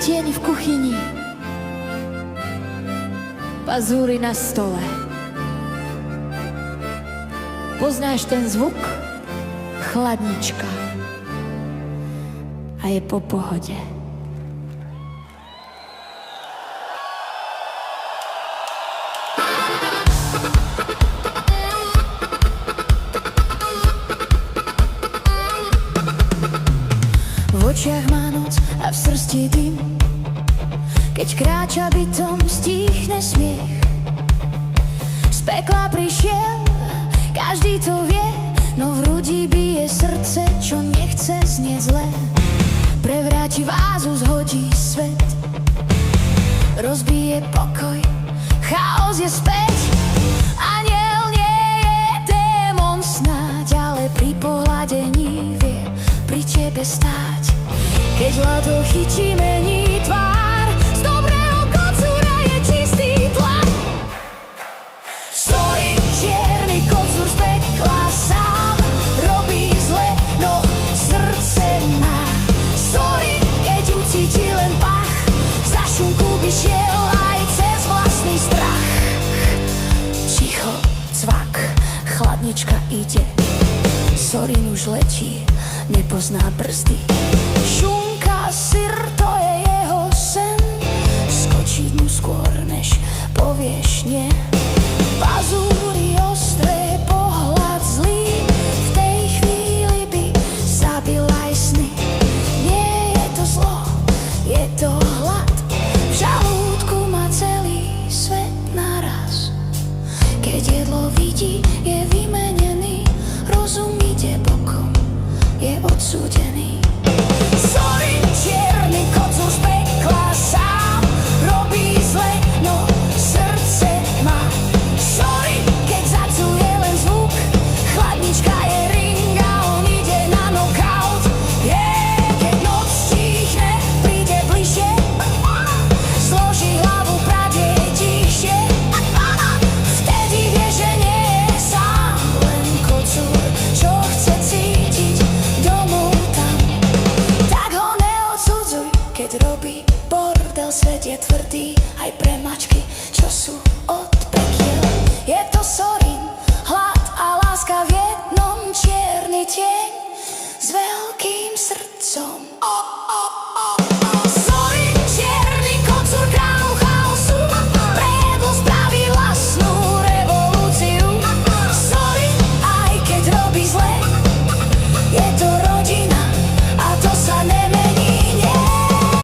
tieň v kuchyni, pazúry na stole. Poznáš ten zvuk? Chladnička. A je po pohode. V očiach má noc a v srsti dym. Keď kráča bytom, stíchne smiech. Z pekla prišiel, každý to vie, no v hrudi bije srdce, čo nechce znieť zle. Prevráti vázu, zhodí svet, rozbije pokoj, chaos je späť. Aniel nie je démon snáď, ale pri pohľadení vie pri tebe stáť. Keď ľado chytí, mení tvár, z dobrého kocúra je čistý tlak. Stojí čierny kocúr z pekla sám, robí zle, no srdce má. Stojí, keď ucíti len pach, za šunku by šiel aj cez vlastný strach. Ticho, cvak, chladnička ide, Sorin už letí, nepozná brzdy. Šunka, syr, to je jeho sen, skočiť mu skôr, než povieš nie. Pazúry ostré, pohľad zlý, v tej chvíli by zabil aj sny. Nie je to zlo, je to hlad, v žalúdku má celý svet naraz. Keď jedlo vidí, je vymenený, rozum ide bokom, je odsúdený. Sorry, čierny kocúr z pekla sám, robí zle, no srdce má. Sorry, keď zacuje len zvuk, chladnička je ring a on ide na knockout. Keď noc stíchne, príde bližšie, složí hlavu, pravde je tichšie. Vtedy vie, že nie je sám, len kocúr, čo chce cítiť domov tam. Tak ho neodsudzuj, keď robí bordel, svet je tvrdý aj pre mačky, čo sú od pekiel. Je to sorry.